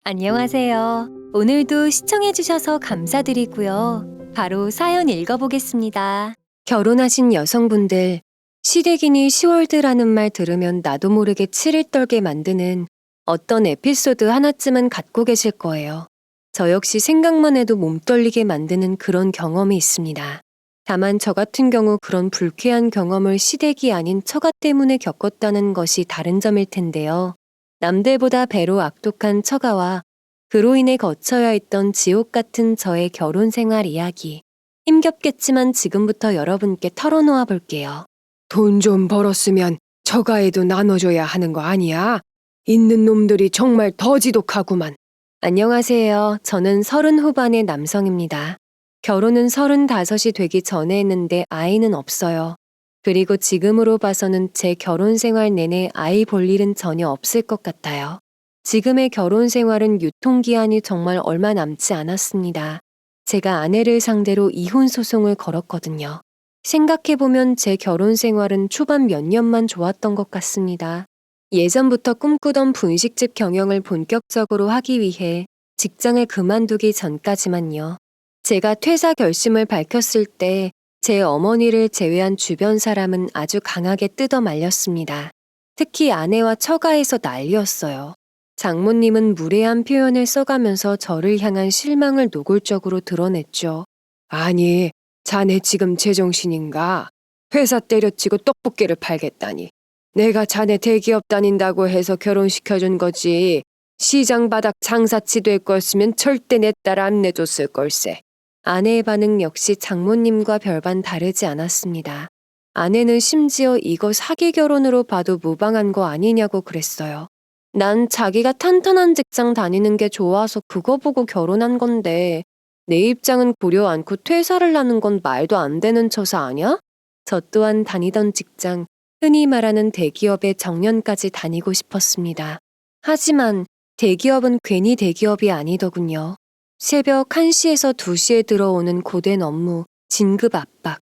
안녕하세요. 오늘도 시청해주셔서 감사드리고요. 바로 사연 읽어보겠습니다. 결혼하신 여성분들, 시댁이니 시월드라는 말 들으면 나도 모르게 치를 떨게 만드는 어떤 에피소드 하나쯤은 갖고 계실 거예요. 저 역시 생각만 해도 몸 떨리게 만드는 그런 경험이 있습니다. 다만 저 같은 경우 그런 불쾌한 경험을 시댁이 아닌 처가 때문에 겪었다는 것이 다른 점일 텐데요. 남들보다 배로 악독한 처가와 그로 인해 거쳐야 했던 지옥 같은 저의 결혼 생활 이야기. 힘겹겠지만 지금부터 여러분께 털어놓아 볼게요. 돈 좀 벌었으면 처가에도 나눠줘야 하는 거 아니야? 있는 놈들이 정말 더 지독하구만. 안녕하세요. 저는 30 후반의 남성입니다. 결혼은 35이 되기 전에 했는데 아이는 없어요. 그리고 지금으로 봐서는 제 결혼 생활 내내 아이 볼 일은 전혀 없을 것 같아요. 지금의 결혼 생활은 유통기한이 정말 얼마 남지 않았습니다. 제가 아내를 상대로 이혼 소송을 걸었거든요. 생각해보면 제 결혼 생활은 초반 몇 년만 좋았던 것 같습니다. 예전부터 꿈꾸던 분식집 경영을 본격적으로 하기 위해 직장을 그만두기 전까지만요. 제가 퇴사 결심을 밝혔을 때 제 어머니를 제외한 주변 사람은 아주 강하게 뜯어 말렸습니다. 특히 아내와 처가에서 난리였어요. 장모님은 무례한 표현을 써가면서 저를 향한 실망을 노골적으로 드러냈죠. 아니, 자네 지금 제정신인가? 회사 때려치고 떡볶이를 팔겠다니. 내가 자네 대기업 다닌다고 해서 결혼시켜준 거지. 시장 바닥 장사치 될 거였으면 절대 내 딸 안 내줬을 걸세. 아내의 반응 역시 장모님과 별반 다르지 않았습니다. 아내는 심지어 이거 사기 결혼으로 봐도 무방한 거 아니냐고 그랬어요. 난 자기가 탄탄한 직장 다니는 게 좋아서 그거 보고 결혼한 건데 내 입장은 고려 않고 퇴사를 하는 건 말도 안 되는 처사 아냐? 저 또한 다니던 직장, 흔히 말하는 대기업에 정년까지 다니고 싶었습니다. 하지만 대기업은 괜히 대기업이 아니더군요. 새벽 1시에서 2시에 들어오는 고된 업무, 진급 압박.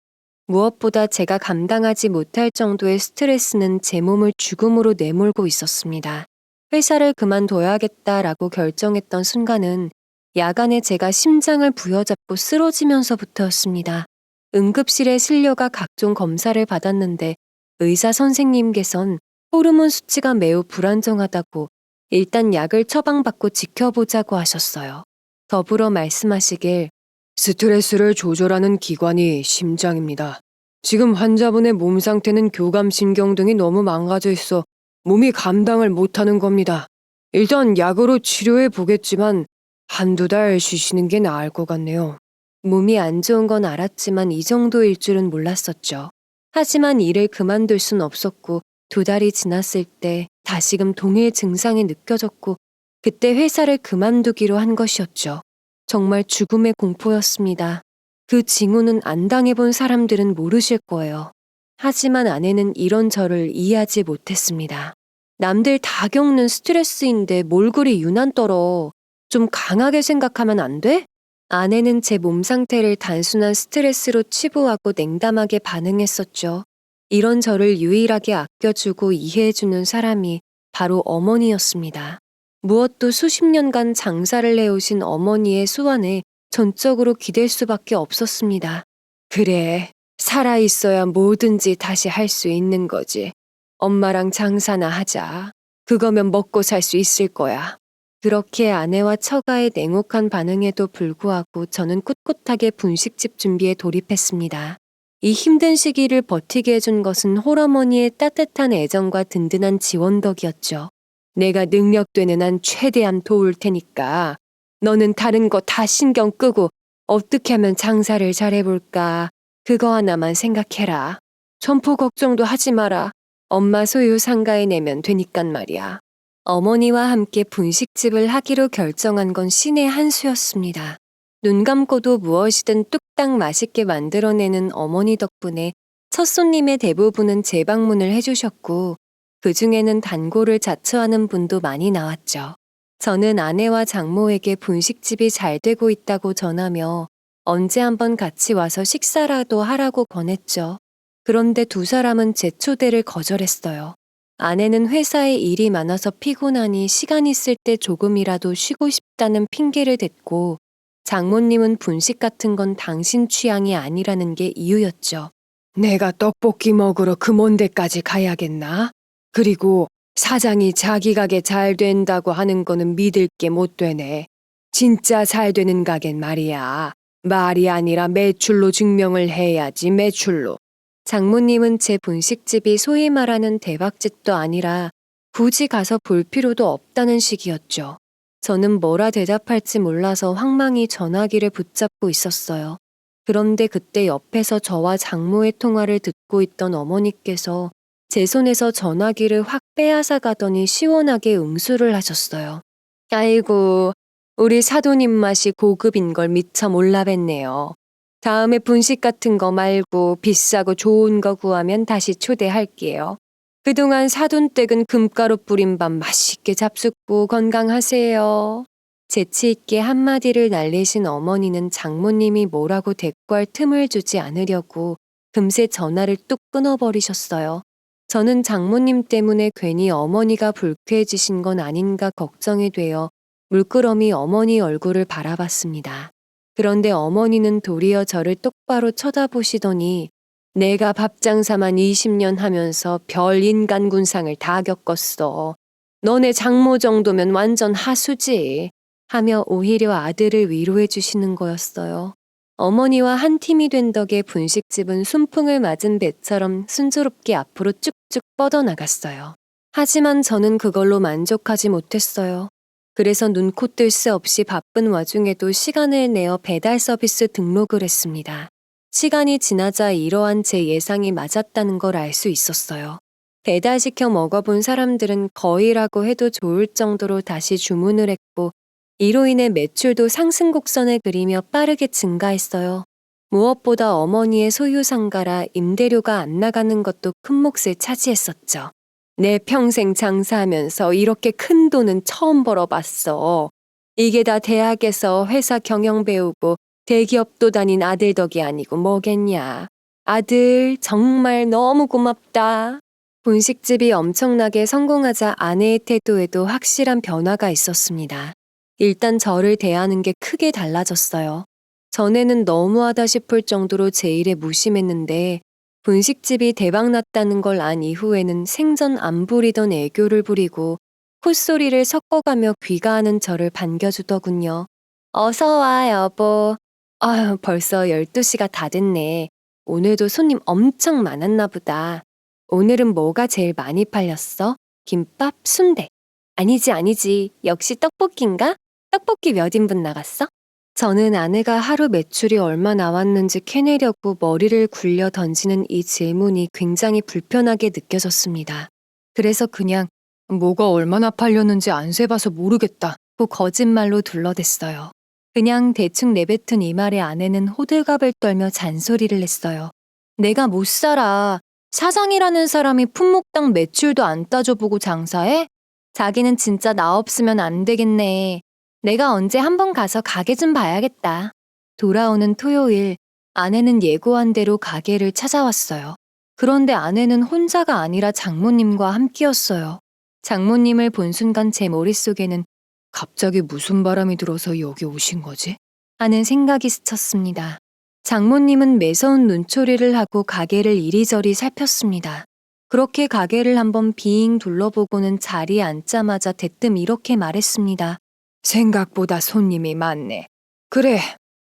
무엇보다 제가 감당하지 못할 정도의 스트레스는 제 몸을 죽음으로 내몰고 있었습니다. 회사를 그만둬야겠다라고 결정했던 순간은 야간에 제가 심장을 부여잡고 쓰러지면서부터였습니다. 응급실에 실려가 각종 검사를 받았는데 의사 선생님께선 호르몬 수치가 매우 불안정하다고 일단 약을 처방받고 지켜보자고 하셨어요. 더불어 말씀하시길 스트레스를 조절하는 기관이 심장입니다. 지금 환자분의 몸 상태는 교감신경 등이 너무 망가져 있어 몸이 감당을 못하는 겁니다. 일단 약으로 치료해 보겠지만 한두 달 쉬시는 게 나을 것 같네요. 몸이 안 좋은 건 알았지만 이 정도일 줄은 몰랐었죠. 하지만 일을 그만둘 순 없었고 2달이 지났을 때 다시금 동일 증상이 느껴졌고 그때 회사를 그만두기로 한 것이었죠. 정말 죽음의 공포였습니다. 그 징후는 안 당해본 사람들은 모르실 거예요. 하지만 아내는 이런 저를 이해하지 못했습니다. 남들 다 겪는 스트레스인데 뭘 그리 유난 떨어. 좀 강하게 생각하면 안 돼? 아내는 제 몸 상태를 단순한 스트레스로 치부하고 냉담하게 반응했었죠. 이런 저를 유일하게 아껴주고 이해해주는 사람이 바로 어머니였습니다. 무엇도 수십 년간 장사를 해오신 어머니의 수완에 전적으로 기댈 수밖에 없었습니다. 그래, 살아있어야 뭐든지 다시 할 수 있는 거지. 엄마랑 장사나 하자. 그거면 먹고 살 수 있을 거야. 그렇게 아내와 처가의 냉혹한 반응에도 불구하고 저는 꿋꿋하게 분식집 준비에 돌입했습니다. 이 힘든 시기를 버티게 해준 것은 홀어머니의 따뜻한 애정과 든든한 지원 덕이었죠. 내가 능력되는 한 최대한 도울 테니까 너는 다른 거 다 신경 끄고 어떻게 하면 장사를 잘해볼까 그거 하나만 생각해라. 점포 걱정도 하지 마라. 엄마 소유 상가에 내면 되니깐 말이야. 어머니와 함께 분식집을 하기로 결정한 건 신의 한 수였습니다. 눈 감고도 무엇이든 뚝딱 맛있게 만들어내는 어머니 덕분에 첫 손님의 대부분은 재방문을 해주셨고 그 중에는 단골을 자처하는 분도 많이 나왔죠. 저는 아내와 장모에게 분식집이 잘 되고 있다고 전하며 언제 한번 같이 와서 식사라도 하라고 권했죠. 그런데 두 사람은 제 초대를 거절했어요. 아내는 회사에 일이 많아서 피곤하니 시간 있을 때 조금이라도 쉬고 싶다는 핑계를 댔고, 장모님은 분식 같은 건 당신 취향이 아니라는 게 이유였죠. 내가 떡볶이 먹으러 그 먼 데까지 가야겠나? 그리고 사장이 자기 가게 잘 된다고 하는 거는 믿을 게 못 되네. 진짜 잘 되는 가게는 말이야. 말이 아니라 매출로 증명을 해야지, 매출로. 장모님은 제 분식집이 소위 말하는 대박집도 아니라 굳이 가서 볼 필요도 없다는 식이었죠. 저는 뭐라 대답할지 몰라서 황망히 전화기를 붙잡고 있었어요. 그런데 그때 옆에서 저와 장모의 통화를 듣고 있던 어머니께서 제 손에서 전화기를 확 빼앗아 가더니 시원하게 응수를 하셨어요. 아이고, 우리 사돈님 맛이 고급인 걸 미처 몰라뵀네요. 다음에 분식 같은 거 말고 비싸고 좋은 거 구하면 다시 초대할게요. 그동안 사돈댁은 금가루 뿌린 밥 맛있게 잡숫고 건강하세요. 재치 있게 한마디를 날리신 어머니는 장모님이 뭐라고 대꾸할 틈을 주지 않으려고 금세 전화를 뚝 끊어버리셨어요. 저는 장모님 때문에 괜히 어머니가 불쾌해지신 건 아닌가 걱정이 되어 물끄러미 어머니 얼굴을 바라봤습니다. 그런데 어머니는 도리어 저를 똑바로 쳐다보시더니 내가 밥장사만 20년 하면서 별 인간군상을 다 겪었어. 너네 장모 정도면 완전 하수지. 하며 오히려 아들을 위로해 주시는 거였어요. 어머니와 한 팀이 된 덕에 분식집은 순풍을 맞은 배처럼 순조롭게 앞으로 쭉쭉 뻗어나갔어요. 하지만 저는 그걸로 만족하지 못했어요. 그래서 눈코 뜰 새 없이 바쁜 와중에도 시간을 내어 배달 서비스 등록을 했습니다. 시간이 지나자 이러한 제 예상이 맞았다는 걸 알 수 있었어요. 배달시켜 먹어본 사람들은 거의라고 해도 좋을 정도로 다시 주문을 했고, 이로 인해 매출도 상승 곡선을 그리며 빠르게 증가했어요. 무엇보다 어머니의 소유 상가라 임대료가 안 나가는 것도 큰 몫을 차지했었죠. 내 평생 장사하면서 이렇게 큰 돈은 처음 벌어봤어. 이게 다 대학에서 회사 경영 배우고 대기업도 다닌 아들 덕이 아니고 뭐겠냐. 아들 정말 너무 고맙다. 분식집이 엄청나게 성공하자 아내의 태도에도 확실한 변화가 있었습니다. 일단 저를 대하는 게 크게 달라졌어요. 전에는 너무하다 싶을 정도로 제 일에 무심했는데 분식집이 대박났다는 걸 안 이후에는 생전 안 부리던 애교를 부리고 콧소리를 섞어가며 귀가하는 저를 반겨주더군요. 어서 와 여보. 아유 벌써 12시가 다 됐네. 오늘도 손님 엄청 많았나 보다. 오늘은 뭐가 제일 많이 팔렸어? 김밥, 순대. 아니지. 역시 떡볶이인가? 떡볶이 몇 인분 나갔어? 저는 아내가 하루 매출이 얼마 나왔는지 캐내려고 머리를 굴려 던지는 이 질문이 굉장히 불편하게 느껴졌습니다. 그래서 그냥 뭐가 얼마나 팔렸는지 안 세봐서 모르겠다. 고 거짓말로 둘러댔어요. 그냥 대충 내뱉은 이 말에 아내는 호들갑을 떨며 잔소리를 했어요. 내가 못 살아. 사장이라는 사람이 품목당 매출도 안 따져보고 장사해? 자기는 진짜 나 없으면 안 되겠네. 내가 언제 한번 가서 가게 좀 봐야겠다. 돌아오는 토요일, 아내는 예고한 대로 가게를 찾아왔어요. 그런데 아내는 혼자가 아니라 장모님과 함께였어요. 장모님을 본 순간 제 머릿속에는 갑자기 무슨 바람이 들어서 여기 오신 거지? 하는 생각이 스쳤습니다. 장모님은 매서운 눈초리를 하고 가게를 이리저리 살폈습니다. 그렇게 가게를 한번 빙 둘러보고는 자리에 앉자마자 대뜸 이렇게 말했습니다. 생각보다 손님이 많네. 그래,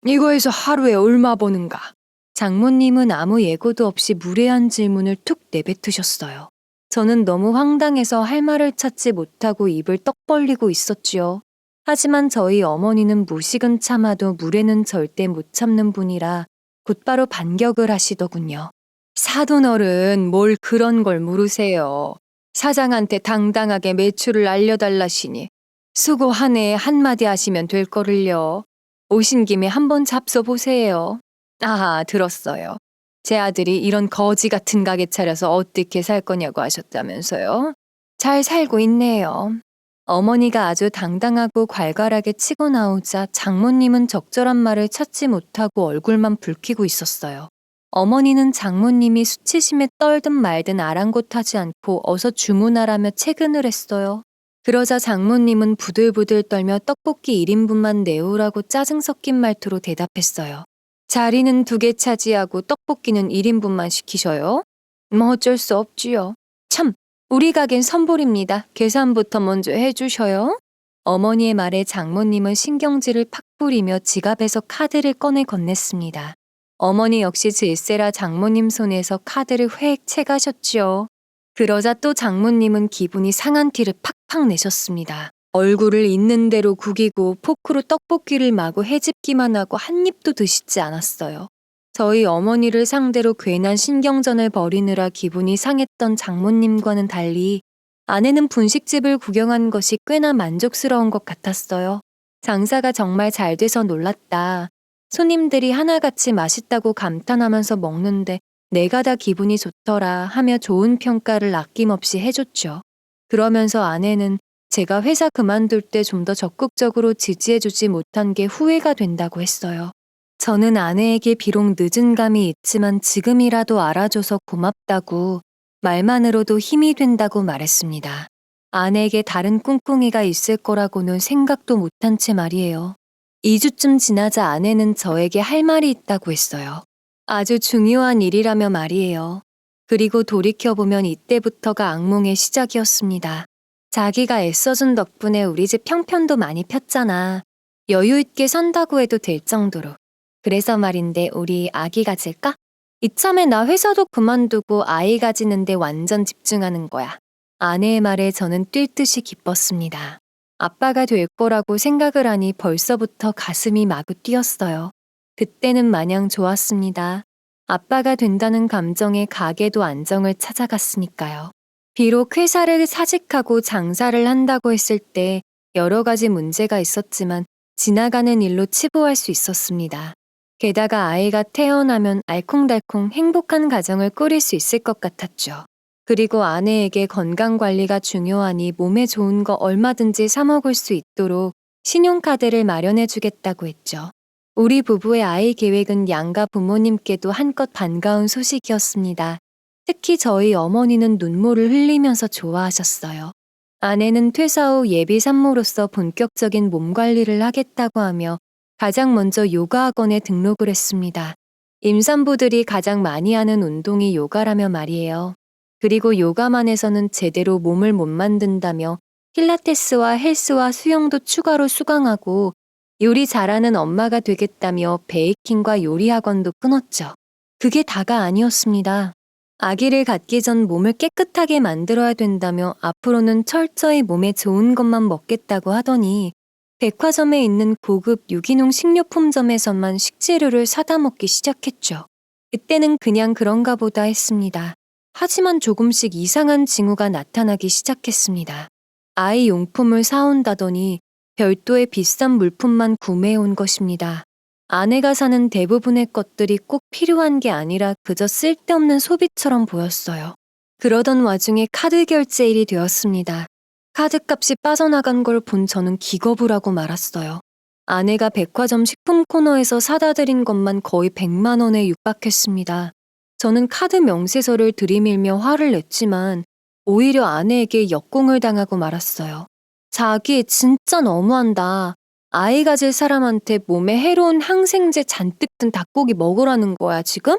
이거에서 하루에 얼마 버는가? 장모님은 아무 예고도 없이 무례한 질문을 툭 내뱉으셨어요. 저는 너무 황당해서 할 말을 찾지 못하고 입을 떡 벌리고 있었지요. 하지만 저희 어머니는 무식은 참아도 무례는 절대 못 참는 분이라 곧바로 반격을 하시더군요. 사돈어른 뭘 그런 걸 물으세요. 사장한테 당당하게 매출을 알려달라시니 수고하네 한마디 하시면 될 거를요. 오신 김에 한번 잡숴보세요. 아하, 들었어요. 제 아들이 이런 거지 같은 가게 차려서 어떻게 살 거냐고 하셨다면서요. 잘 살고 있네요. 어머니가 아주 당당하고 괄괄하게 치고 나오자 장모님은 적절한 말을 찾지 못하고 얼굴만 붉히고 있었어요. 어머니는 장모님이 수치심에 떨든 말든 아랑곳하지 않고 어서 주문하라며 채근을 했어요. 그러자 장모님은 부들부들 떨며 떡볶이 1인분만 내오라고 짜증 섞인 말투로 대답했어요. 자리는 2개 차지하고 떡볶이는 1인분만 시키셔요? 뭐 어쩔 수 없지요. 참, 우리 가겐 선불입니다. 계산부터 먼저 해주셔요. 어머니의 말에 장모님은 신경질을 팍 부리며 지갑에서 카드를 꺼내 건넸습니다. 어머니 역시 질세라 장모님 손에서 카드를 획 채가셨지요. 그러자 또 장모님은 기분이 상한 티를 팍팍 내셨습니다. 얼굴을 있는 대로 구기고 포크로 떡볶이를 마구 헤집기만 하고 한 입도 드시지 않았어요. 저희 어머니를 상대로 괜한 신경전을 벌이느라 기분이 상했던 장모님과는 달리 아내는 분식집을 구경한 것이 꽤나 만족스러운 것 같았어요. 장사가 정말 잘 돼서 놀랐다. 손님들이 하나같이 맛있다고 감탄하면서 먹는데 내가 다 기분이 좋더라 하며 좋은 평가를 아낌없이 해줬죠. 그러면서 아내는 제가 회사 그만둘 때 좀 더 적극적으로 지지해주지 못한 게 후회가 된다고 했어요. 저는 아내에게 비록 늦은 감이 있지만 지금이라도 알아줘서 고맙다고 말만으로도 힘이 된다고 말했습니다. 아내에게 다른 꿍꿍이가 있을 거라고는 생각도 못한 채 말이에요. 2주쯤 지나자 아내는 저에게 할 말이 있다고 했어요. 아주 중요한 일이라며 말이에요. 그리고 돌이켜보면 이때부터가 악몽의 시작이었습니다. 자기가 애써준 덕분에 우리 집 형편도 많이 폈잖아. 여유 있게 산다고 해도 될 정도로. 그래서 말인데 우리 아기 가질까? 이참에 나 회사도 그만두고 아이 가지는데 완전 집중하는 거야. 아내의 말에 저는 뛸 듯이 기뻤습니다. 아빠가 될 거라고 생각을 하니 벌써부터 가슴이 마구 뛰었어요. 그때는 마냥 좋았습니다. 아빠가 된다는 감정에 가게도 안정을 찾아갔으니까요. 비록 회사를 사직하고 장사를 한다고 했을 때 여러 가지 문제가 있었지만 지나가는 일로 치부할 수 있었습니다. 게다가 아이가 태어나면 알콩달콩 행복한 가정을 꾸릴 수 있을 것 같았죠. 그리고 아내에게 건강관리가 중요하니 몸에 좋은 거 얼마든지 사 먹을 수 있도록 신용카드를 마련해 주겠다고 했죠. 우리 부부의 아이 계획은 양가 부모님께도 한껏 반가운 소식이었습니다. 특히 저희 어머니는 눈물을 흘리면서 좋아하셨어요. 아내는 퇴사 후 예비 산모로서 본격적인 몸 관리를 하겠다고 하며 가장 먼저 요가 학원에 등록을 했습니다. 임산부들이 가장 많이 하는 운동이 요가라며 말이에요. 그리고 요가만 해서는 제대로 몸을 못 만든다며 필라테스와 헬스와 수영도 추가로 수강하고 요리 잘하는 엄마가 되겠다며 베이킹과 요리 학원도 끊었죠. 그게 다가 아니었습니다. 아기를 갖기 전 몸을 깨끗하게 만들어야 된다며 앞으로는 철저히 몸에 좋은 것만 먹겠다고 하더니 백화점에 있는 고급 유기농 식료품점에서만 식재료를 사다 먹기 시작했죠. 그때는 그냥 그런가 보다 했습니다. 하지만 조금씩 이상한 징후가 나타나기 시작했습니다. 아이 용품을 사온다더니 별도의 비싼 물품만 구매해온 것입니다. 아내가 사는 대부분의 것들이 꼭 필요한 게 아니라 그저 쓸데없는 소비처럼 보였어요. 그러던 와중에 카드 결제일이 되었습니다. 카드값이 빠져나간 걸 본 저는 기겁을 하고 말았어요. 아내가 백화점 식품 코너에서 사다 드린 것만 거의 100만 원에 육박했습니다. 저는 카드 명세서를 들이밀며 화를 냈지만 오히려 아내에게 역공을 당하고 말았어요. 자기 진짜 너무한다. 아이 가질 사람한테 몸에 해로운 항생제 잔뜩 든 닭고기 먹으라는 거야 지금?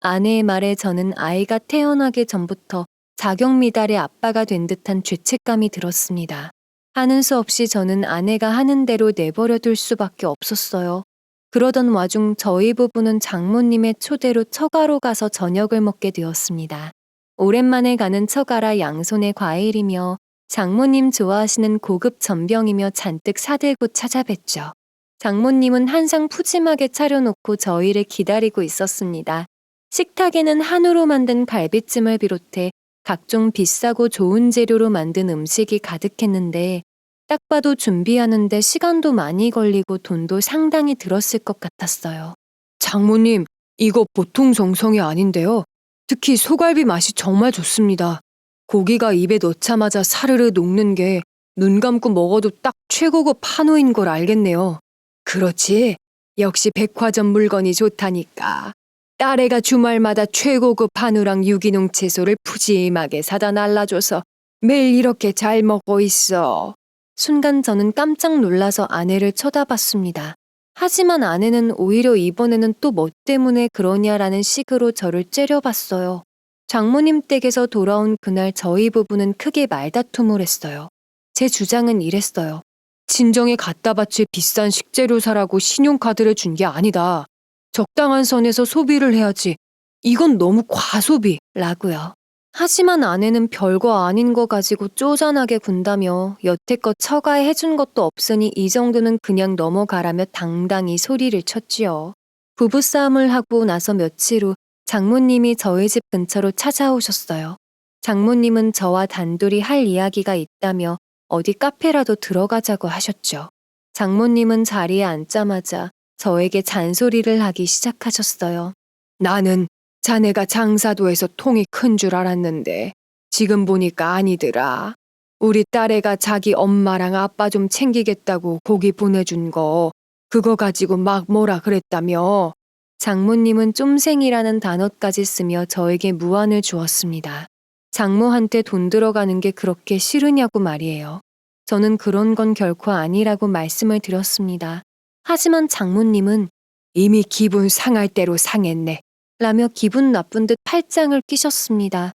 아내의 말에 저는 아이가 태어나기 전부터 자경미달의 아빠가 된 듯한 죄책감이 들었습니다. 하는 수 없이 저는 아내가 하는 대로 내버려 둘 수밖에 없었어요. 그러던 와중 저희 부부는 장모님의 초대로 처가로 가서 저녁을 먹게 되었습니다. 오랜만에 가는 처가라 양손에 과일이며 장모님 좋아하시는 고급 전병이며 잔뜩 사들고 찾아뵀죠. 장모님은 한상 푸짐하게 차려놓고 저희를 기다리고 있었습니다. 식탁에는 한우로 만든 갈비찜을 비롯해 각종 비싸고 좋은 재료로 만든 음식이 가득했는데 딱 봐도 준비하는데 시간도 많이 걸리고 돈도 상당히 들었을 것 같았어요. 장모님, 이거 보통 정성이 아닌데요. 특히 소갈비 맛이 정말 좋습니다. 고기가 입에 넣자마자 사르르 녹는 게 눈 감고 먹어도 딱 최고급 한우인 걸 알겠네요. 그렇지. 역시 백화점 물건이 좋다니까. 딸애가 주말마다 최고급 한우랑 유기농 채소를 푸짐하게 사다 날라줘서 매일 이렇게 잘 먹고 있어. 순간 저는 깜짝 놀라서 아내를 쳐다봤습니다. 하지만 아내는 오히려 이번에는 또 뭐 때문에 그러냐라는 식으로 저를 째려봤어요. 장모님 댁에서 돌아온 그날 저희 부부는 크게 말다툼을 했어요. 제 주장은 이랬어요. 친정에 갖다 바칠 비싼 식재료 사라고 신용카드를 준 게 아니다. 적당한 선에서 소비를 해야지. 이건 너무 과소비. 라고요. 하지만 아내는 별거 아닌 거 가지고 쪼잔하게 군다며 여태껏 처가에 해준 것도 없으니 이 정도는 그냥 넘어가라며 당당히 소리를 쳤지요. 부부싸움을 하고 나서 며칠 후 장모님이 저희 집 근처로 찾아오셨어요. 장모님은 저와 단둘이 할 이야기가 있다며 어디 카페라도 들어가자고 하셨죠. 장모님은 자리에 앉자마자 저에게 잔소리를 하기 시작하셨어요. 나는 자네가 장사도에서 통이 큰 줄 알았는데 지금 보니까 아니더라. 우리 딸애가 자기 엄마랑 아빠 좀 챙기겠다고 고기 보내준 거 그거 가지고 막 뭐라 그랬다며. 장모님은 쫌생이라는 단어까지 쓰며 저에게 무안을 주었습니다. 장모한테 돈 들어가는 게 그렇게 싫으냐고 말이에요. 저는 그런 건 결코 아니라고 말씀을 드렸습니다. 하지만 장모님은 이미 기분 상할 대로 상했네. 라며 기분 나쁜 듯 팔짱을 끼셨습니다.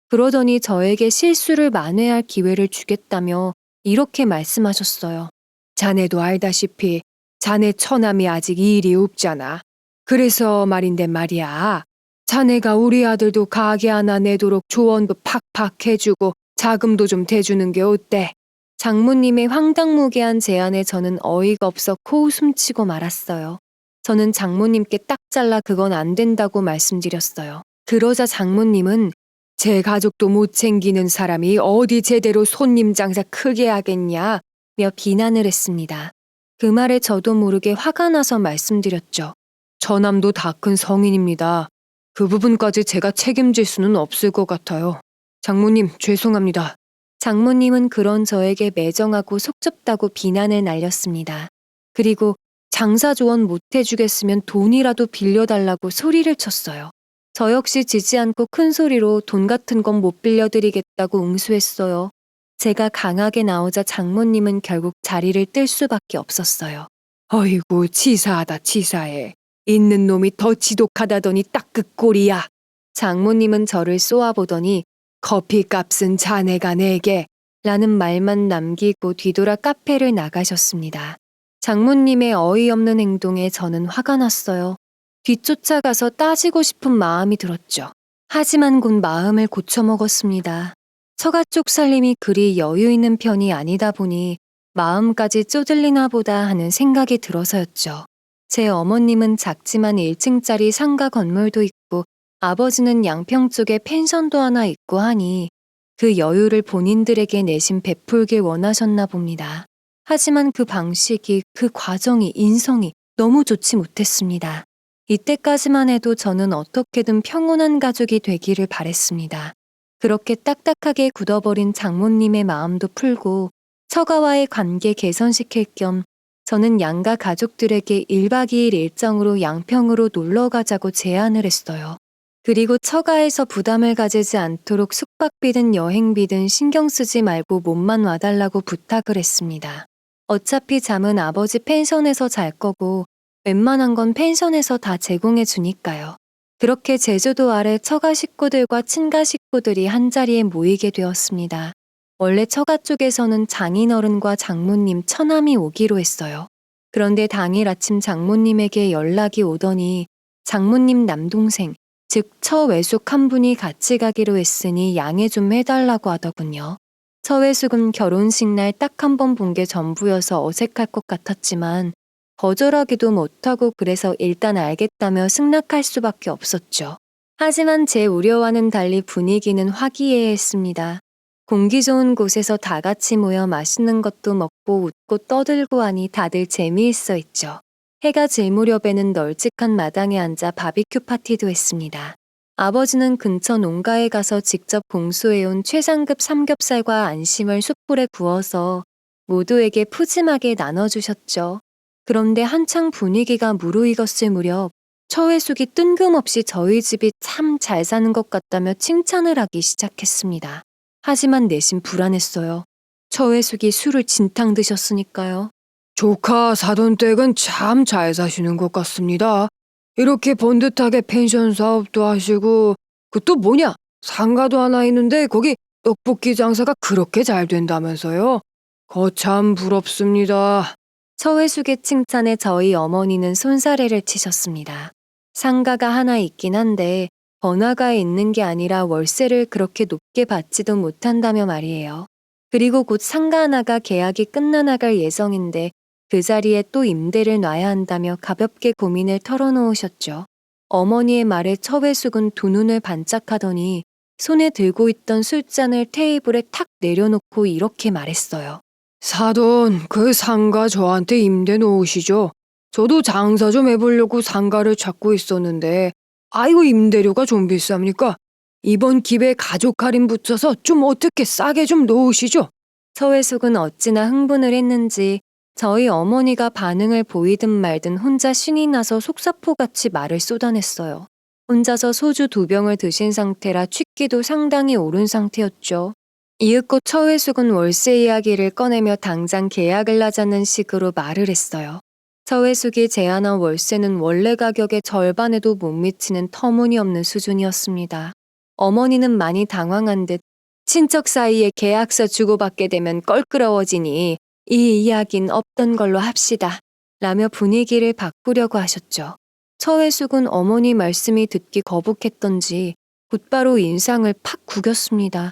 그러더니 저에게 실수를 만회할 기회를 주겠다며 이렇게 말씀하셨어요. 자네도 알다시피 자네 처남이 아직 일이 없잖아. 그래서 말인데 말이야. 자네가 우리 아들도 가게 하나 내도록 조언도 팍팍 해주고 자금도 좀 대주는 게 어때? 장모님의 황당무계한 제안에 저는 어이가 없어 코웃음 치고 말았어요. 저는 장모님께 딱 잘라 그건 안 된다고 말씀드렸어요. 그러자 장모님은 제 가족도 못 챙기는 사람이 어디 제대로 손님 장사 크게 하겠냐? 며 비난을 했습니다. 그 말에 저도 모르게 화가 나서 말씀드렸죠. 처남도 다 큰 성인입니다. 그 부분까지 제가 책임질 수는 없을 것 같아요. 장모님, 죄송합니다. 장모님은 그런 저에게 매정하고 속좁다고 비난을 날렸습니다. 그리고 장사 조언 못 해주겠으면 돈이라도 빌려달라고 소리를 쳤어요. 저 역시 지지 않고 큰 소리로 돈 같은 건 못 빌려드리겠다고 응수했어요. 제가 강하게 나오자 장모님은 결국 자리를 뜰 수밖에 없었어요. 어이구, 치사하다 치사해. 있는 놈이 더 지독하다더니 딱 그 꼴이야. 장모님은 저를 쏘아보더니 커피값은 자네가 내게 라는 말만 남기고 뒤돌아 카페를 나가셨습니다. 장모님의 어이없는 행동에 저는 화가 났어요. 뒤쫓아가서 따지고 싶은 마음이 들었죠. 하지만 곧 마음을 고쳐먹었습니다. 처가 쪽 살림이 그리 여유 있는 편이 아니다 보니 마음까지 쪼들리나 보다 하는 생각이 들어서였죠. 제 어머님은 작지만 1층짜리 상가 건물도 있고 아버지는 양평 쪽에 펜션도 하나 있고 하니 그 여유를 본인들에게 내심 베풀길 원하셨나 봅니다. 하지만 그 방식이, 그 과정이, 인성이 너무 좋지 못했습니다. 이때까지만 해도 저는 어떻게든 평온한 가족이 되기를 바랬습니다. 그렇게 딱딱하게 굳어버린 장모님의 마음도 풀고 처가와의 관계 개선시킬 겸 저는 양가 가족들에게 1박 2일 일정으로 양평으로 놀러 가자고 제안을 했어요. 그리고 처가에서 부담을 가지지 않도록 숙박비든 여행비든 신경 쓰지 말고 몸만 와달라고 부탁을 했습니다. 어차피 잠은 아버지 펜션에서 잘 거고 웬만한 건 펜션에서 다 제공해 주니까요. 그렇게 제주도 아래 처가 식구들과 친가 식구들이 한자리에 모이게 되었습니다. 원래 처가 쪽에서는 장인어른과 장모님, 처남이 오기로 했어요. 그런데 당일 아침 장모님에게 연락이 오더니 장모님 남동생, 즉 처외숙 한 분이 같이 가기로 했으니 양해 좀 해달라고 하더군요. 처외숙은 결혼식 날 딱 한 번 본 게 전부여서 어색할 것 같았지만 거절하기도 못하고 그래서 일단 알겠다며 승낙할 수밖에 없었죠. 하지만 제 우려와는 달리 분위기는 화기애애했습니다. 공기 좋은 곳에서 다 같이 모여 맛있는 것도 먹고 웃고 떠들고 하니 다들 재미있어 했죠. 해가 질 무렵에는 널찍한 마당에 앉아 바비큐 파티도 했습니다. 아버지는 근처 농가에 가서 직접 공수해온 최상급 삼겹살과 안심을 숯불에 구워서 모두에게 푸짐하게 나눠주셨죠. 그런데 한창 분위기가 무르익었을 무렵 처회숙이 뜬금없이 저희 집이 참 잘 사는 것 같다며 칭찬을 하기 시작했습니다. 하지만 내심 불안했어요. 처회숙이 술을 진탕 드셨으니까요. 조카 사돈 댁은 참 잘 사시는 것 같습니다. 이렇게 번듯하게 펜션 사업도 하시고, 그 또 뭐냐? 상가도 하나 있는데 거기 떡볶이 장사가 그렇게 잘 된다면서요? 거참 부럽습니다. 처회숙의 칭찬에 저희 어머니는 손사래를 치셨습니다. 상가가 하나 있긴 한데 번화가에 있는 게 아니라 월세를 그렇게 높게 받지도 못한다며 말이에요. 그리고 곧 상가 하나가 계약이 끝나나갈 예정인데 그 자리에 또 임대를 놔야 한다며 가볍게 고민을 털어놓으셨죠. 어머니의 말에 처회숙은 두 눈을 반짝하더니 손에 들고 있던 술잔을 테이블에 탁 내려놓고 이렇게 말했어요. 사돈, 그 상가 저한테 임대 놓으시죠. 저도 장사 좀 해보려고 상가를 찾고 있었는데, 아이고 임대료가 좀 비쌉니까? 이번 기회에 가족 할인 붙여서 좀 어떻게 싸게 좀 놓으시죠. 처회숙은 어찌나 흥분을 했는지 저희 어머니가 반응을 보이든 말든 혼자 신이 나서 속사포같이 말을 쏟아냈어요. 혼자서 소주 2병을 드신 상태라 취기도 상당히 오른 상태였죠. 이윽고 처회숙은 월세 이야기를 꺼내며 당장 계약을 하자는 식으로 말을 했어요. 처회숙이 제안한 월세는 원래 가격의 절반에도 못 미치는 터무니없는 수준이었습니다. 어머니는 많이 당황한 듯 친척 사이에 계약서 주고받게 되면 껄끄러워지니 이 이야긴 없던 걸로 합시다. 라며 분위기를 바꾸려고 하셨죠. 처회숙은 어머니 말씀이 듣기 거북했던지 곧바로 인상을 팍 구겼습니다.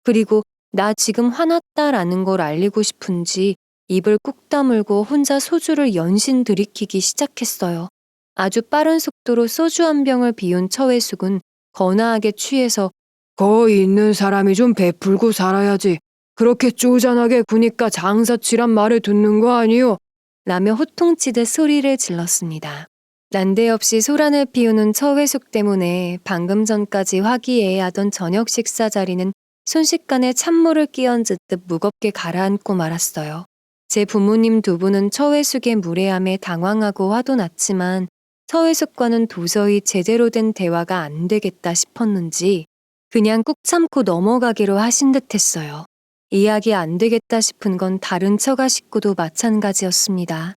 그리고 나 지금 화났다라는 걸 알리고 싶은지 입을 꾹 다물고 혼자 소주를 연신 들이키기 시작했어요. 아주 빠른 속도로 소주 한 병을 비운 처회숙은 거나하게 취해서 거 있는 사람이 좀 베풀고 살아야지. 그렇게 쪼잔하게 구니까 장사치란 말을 듣는 거 아니요? 라며 호통치듯 소리를 질렀습니다. 난데없이 소란을 피우는 처회숙 때문에 방금 전까지 화기애애하던 저녁 식사 자리는 순식간에 찬물을 끼얹듯 무겁게 가라앉고 말았어요. 제 부모님 두 분은 처회숙의 무례함에 당황하고 화도 났지만 처회숙과는 도저히 제대로 된 대화가 안 되겠다 싶었는지 그냥 꾹 참고 넘어가기로 하신 듯 했어요. 이야기 안 되겠다 싶은 건 다른 처가 식구도 마찬가지였습니다.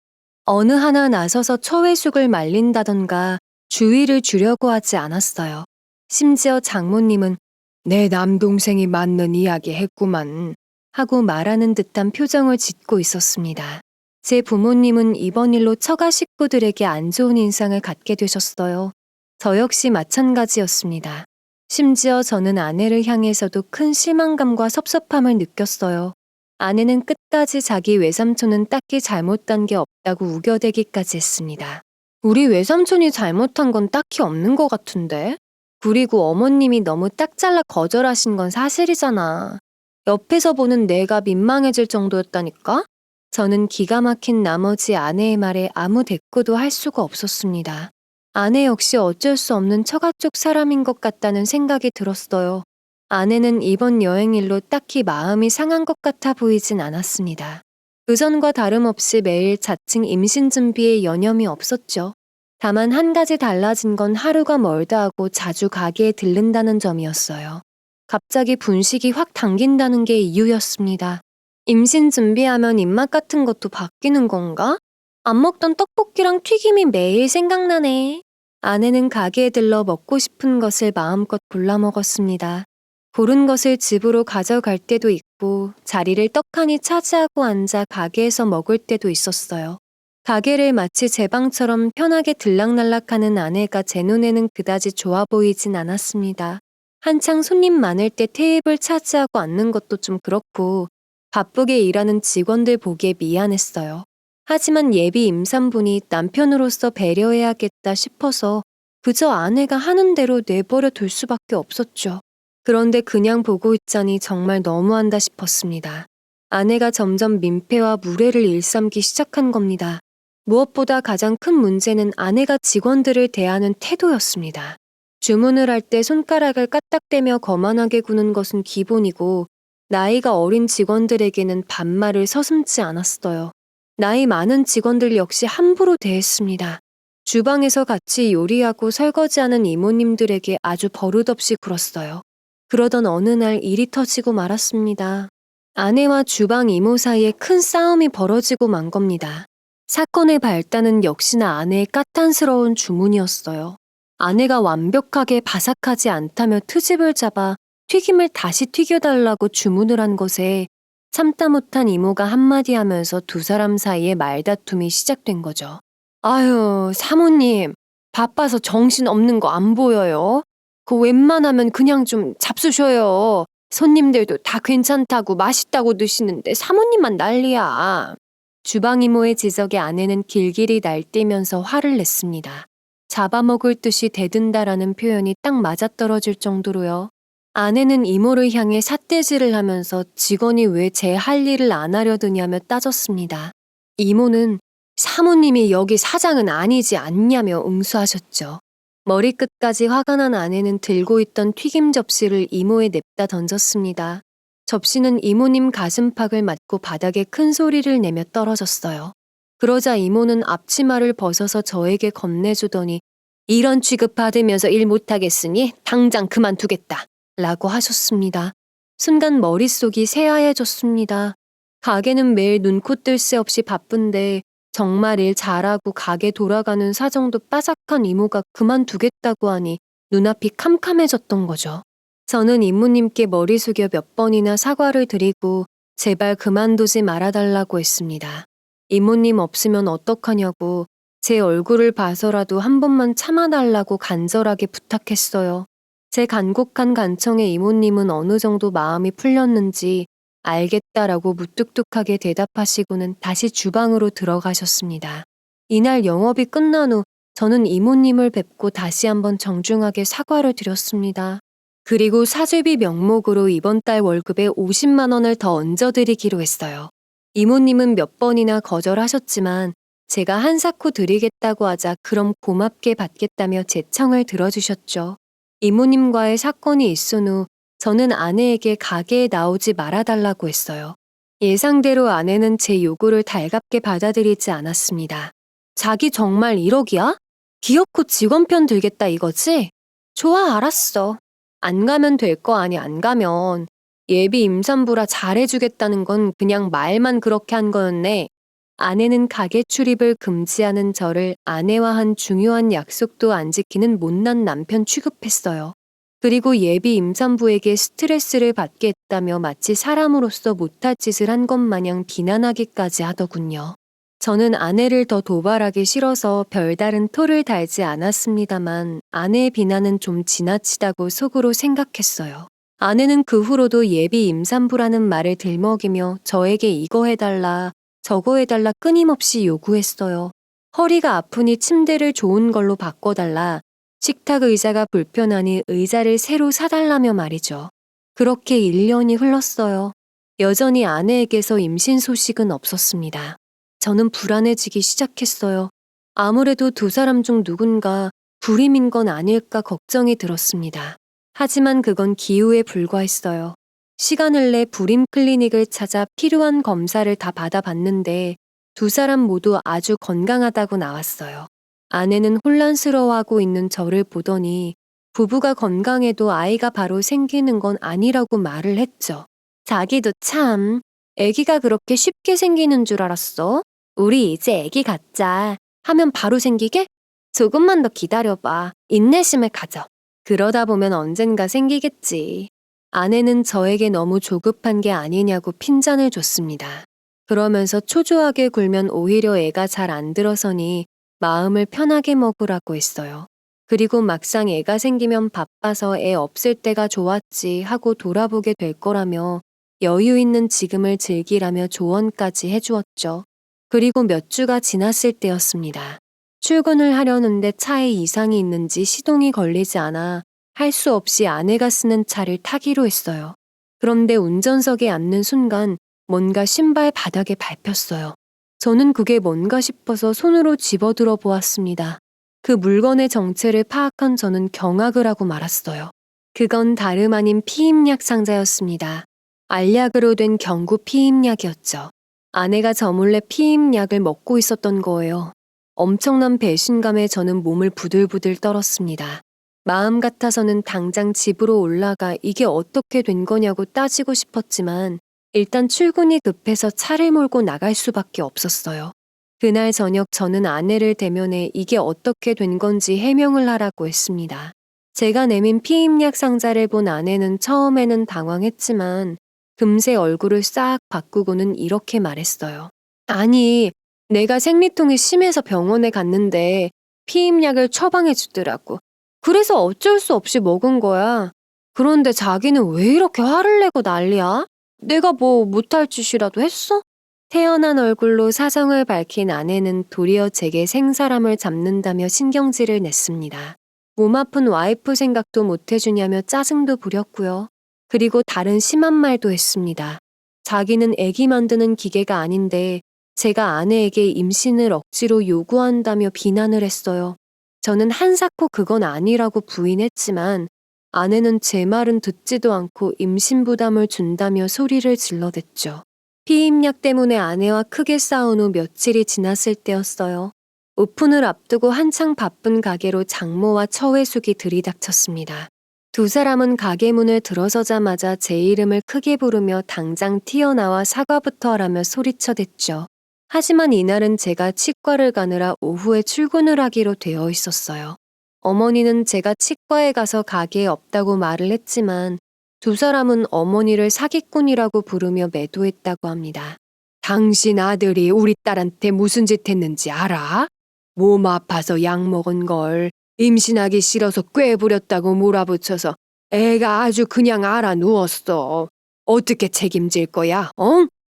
어느 하나 나서서 처회숙을 말린다던가 주의를 주려고 하지 않았어요. 심지어 장모님은 내 남동생이 맞는 이야기 했구만 하고 말하는 듯한 표정을 짓고 있었습니다. 제 부모님은 이번 일로 처가 식구들에게 안 좋은 인상을 갖게 되셨어요. 저 역시 마찬가지였습니다. 심지어 저는 아내를 향해서도 큰 실망감과 섭섭함을 느꼈어요. 아내는 끝까지 자기 외삼촌은 딱히 잘못한 게 없다고 우겨대기까지 했습니다. 우리 외삼촌이 잘못한 건 딱히 없는 것 같은데? 그리고 어머님이 너무 딱 잘라 거절하신 건 사실이잖아. 옆에서 보는 내가 민망해질 정도였다니까? 저는 기가 막힌 나머지 아내의 말에 아무 대꾸도 할 수가 없었습니다. 아내 역시 어쩔 수 없는 처가 쪽 사람인 것 같다는 생각이 들었어요. 아내는 이번 여행일로 딱히 마음이 상한 것 같아 보이진 않았습니다. 그전과 다름없이 매일 자칭 임신 준비에 여념이 없었죠. 다만 한 가지 달라진 건 하루가 멀다 하고 자주 가게에 들른다는 점이었어요. 갑자기 분식이 확 당긴다는 게 이유였습니다. 임신 준비하면 입맛 같은 것도 바뀌는 건가? 안 먹던 떡볶이랑 튀김이 매일 생각나네. 아내는 가게에 들러 먹고 싶은 것을 마음껏 골라 먹었습니다. 고른 것을 집으로 가져갈 때도 있고 자리를 떡하니 차지하고 앉아 가게에서 먹을 때도 있었어요. 가게를 마치 제 방처럼 편하게 들락날락하는 아내가 제 눈에는 그다지 좋아 보이진 않았습니다. 한창 손님 많을 때 테이블 차지하고 앉는 것도 좀 그렇고 바쁘게 일하는 직원들 보기에 미안했어요. 하지만 예비 임산부니 남편으로서 배려해야겠다 싶어서 그저 아내가 하는 대로 내버려 둘 수밖에 없었죠. 그런데 그냥 보고 있자니 정말 너무한다 싶었습니다. 아내가 점점 민폐와 무례를 일삼기 시작한 겁니다. 무엇보다 가장 큰 문제는 아내가 직원들을 대하는 태도였습니다. 주문을 할 때 손가락을 까딱대며 거만하게 구는 것은 기본이고 나이가 어린 직원들에게는 반말을 서슴지 않았어요. 나이 많은 직원들 역시 함부로 대했습니다. 주방에서 같이 요리하고 설거지하는 이모님들에게 아주 버릇없이 굴었어요. 그러던 어느 날 일이 터지고 말았습니다. 아내와 주방 이모 사이에 큰 싸움이 벌어지고 만 겁니다. 사건의 발단은 역시나 아내의 까탈스러운 주문이었어요. 아내가 완벽하게 바삭하지 않다며 트집을 잡아 튀김을 다시 튀겨달라고 주문을 한 것에 참다 못한 이모가 한마디 하면서 두 사람 사이에 말다툼이 시작된 거죠. 아유, 사모님, 바빠서 정신 없는 거 안 보여요? 웬만하면 그냥 좀 잡수셔요. 손님들도 다 괜찮다고 맛있다고 드시는데 사모님만 난리야. 주방 이모의 지적에 아내는 길길이 날뛰면서 화를 냈습니다. 잡아먹을 듯이 대든다라는 표현이 딱 맞아떨어질 정도로요. 아내는 이모를 향해 삿대질을 하면서 직원이 왜 제 할 일을 안 하려 드냐며 따졌습니다. 이모는 사모님이 여기 사장은 아니지 않냐며 응수하셨죠. 머리끝까지 화가 난 아내는 들고 있던 튀김 접시를 이모에 냅다 던졌습니다. 접시는 이모님 가슴팍을 맞고 바닥에 큰 소리를 내며 떨어졌어요. 그러자 이모는 앞치마를 벗어서 저에게 건네주더니 이런 취급 받으면서 일 못하겠으니 당장 그만두겠다 라고 하셨습니다. 순간 머릿속이 새하얘졌습니다. 가게는 매일 눈코 뜰 새 없이 바쁜데 정말 일 잘하고 가게 돌아가는 사정도 빠삭한 이모가 그만두겠다고 하니 눈앞이 캄캄해졌던 거죠. 저는 이모님께 머리 숙여 몇 번이나 사과를 드리고 제발 그만두지 말아달라고 했습니다. 이모님 없으면 어떡하냐고 제 얼굴을 봐서라도 한 번만 참아달라고 간절하게 부탁했어요. 제 간곡한 간청에 이모님은 어느 정도 마음이 풀렸는지 알겠다라고 무뚝뚝하게 대답하시고는 다시 주방으로 들어가셨습니다. 이날 영업이 끝난 후 저는 이모님을 뵙고 다시 한번 정중하게 사과를 드렸습니다. 그리고 사죄비 명목으로 이번 달 월급에 50만 원을 더 얹어드리기로 했어요. 이모님은 몇 번이나 거절하셨지만 제가 한사코 드리겠다고 하자 그럼 고맙게 받겠다며 제 청을 들어주셨죠. 이모님과의 사건이 있은 후 저는 아내에게 가게에 나오지 말아달라고 했어요. 예상대로 아내는 제 요구를 달갑게 받아들이지 않았습니다. 자기 정말 1억이야? 기어코 직원 편 들겠다 이거지? 좋아, 알았어. 안 가면 될 거 아니 안 가면. 예비 임산부라 잘해주겠다는 건 그냥 말만 그렇게 한 거였네. 아내는 가게 출입을 금지하는 저를 아내와 한 중요한 약속도 안 지키는 못난 남편 취급했어요. 그리고 예비 임산부에게 스트레스를 받게 했다며 마치 사람으로서 못할 짓을 한 것 마냥 비난하기까지 하더군요. 저는 아내를 더 도발하기 싫어서 별다른 토를 달지 않았습니다만 아내의 비난은 좀 지나치다고 속으로 생각했어요. 아내는 그 후로도 예비 임산부라는 말을 들먹이며 저에게 이거 해달라 저거 해달라 끊임없이 요구했어요. 허리가 아프니 침대를 좋은 걸로 바꿔달라. 식탁 의자가 불편하니 의자를 새로 사달라며 말이죠. 그렇게 1년이 흘렀어요. 여전히 아내에게서 임신 소식은 없었습니다. 저는 불안해지기 시작했어요. 아무래도 두 사람 중 누군가 불임인 건 아닐까 걱정이 들었습니다. 하지만 그건 기우에 불과했어요. 시간을 내 불임 클리닉을 찾아 필요한 검사를 다 받아봤는데 두 사람 모두 아주 건강하다고 나왔어요. 아내는 혼란스러워하고 있는 저를 보더니 부부가 건강해도 아이가 바로 생기는 건 아니라고 말을 했죠. 자기도 참, 아기가 그렇게 쉽게 생기는 줄 알았어? 우리 이제 아기 갖자 하면 바로 생기게? 조금만 더 기다려봐. 인내심을 가져. 그러다 보면 언젠가 생기겠지. 아내는 저에게 너무 조급한 게 아니냐고 핀잔을 줬습니다. 그러면서 초조하게 굴면 오히려 애가 잘 안 들어서니 마음을 편하게 먹으라고 했어요. 그리고 막상 애가 생기면 바빠서 애 없을 때가 좋았지 하고 돌아보게 될 거라며 여유 있는 지금을 즐기라며 조언까지 해주었죠. 그리고 몇 주가 지났을 때였습니다. 출근을 하려는데 차에 이상이 있는지 시동이 걸리지 않아 할 수 없이 아내가 쓰는 차를 타기로 했어요. 그런데 운전석에 앉는 순간 뭔가 신발 바닥에 밟혔어요. 저는 그게 뭔가 싶어서 손으로 집어들어 보았습니다. 그 물건의 정체를 파악한 저는 경악을 하고 말았어요. 그건 다름 아닌 피임약 상자였습니다. 알약으로 된 경구 피임약이었죠. 아내가 저 몰래 피임약을 먹고 있었던 거예요. 엄청난 배신감에 저는 몸을 부들부들 떨었습니다. 마음 같아서는 당장 집으로 올라가 이게 어떻게 된 거냐고 따지고 싶었지만 일단 출근이 급해서 차를 몰고 나갈 수밖에 없었어요. 그날 저녁 저는 아내를 대면해 이게 어떻게 된 건지 해명을 하라고 했습니다. 제가 내민 피임약 상자를 본 아내는 처음에는 당황했지만 금세 얼굴을 싹 바꾸고는 이렇게 말했어요. 아니, 내가 생리통이 심해서 병원에 갔는데 피임약을 처방해 주더라고. 그래서 어쩔 수 없이 먹은 거야. 그런데 자기는 왜 이렇게 화를 내고 난리야? 내가 뭐 못할 짓이라도 했어? 태연한 얼굴로 사정을 밝힌 아내는 도리어 제게 생사람을 잡는다며 신경질을 냈습니다. 몸 아픈 와이프 생각도 못 해주냐며 짜증도 부렸고요. 그리고 다른 심한 말도 했습니다. 자기는 애기 만드는 기계가 아닌데 제가 아내에게 임신을 억지로 요구한다며 비난을 했어요. 저는 한사코 그건 아니라고 부인했지만 아내는 제 말은 듣지도 않고 임신 부담을 준다며 소리를 질러댔죠. 피임약 때문에 아내와 크게 싸운 후 며칠이 지났을 때였어요. 오픈을 앞두고 한창 바쁜 가게로 장모와 처회숙이 들이닥쳤습니다. 두 사람은 가게 문을 들어서자마자 제 이름을 크게 부르며 당장 튀어나와 사과부터 하라며 소리쳐댔죠. 하지만 이날은 제가 치과를 가느라 오후에 출근을 하기로 되어 있었어요. 어머니는 제가 치과에 가서 가게에 없다고 말을 했지만 두 사람은 어머니를 사기꾼이라고 부르며 매도했다고 합니다. 당신 아들이 우리 딸한테 무슨 짓 했는지 알아? 몸 아파서 약 먹은 걸 임신하기 싫어서 꾀부렸다고 몰아붙여서 애가 아주 그냥 알아 누웠어. 어떻게 책임질 거야?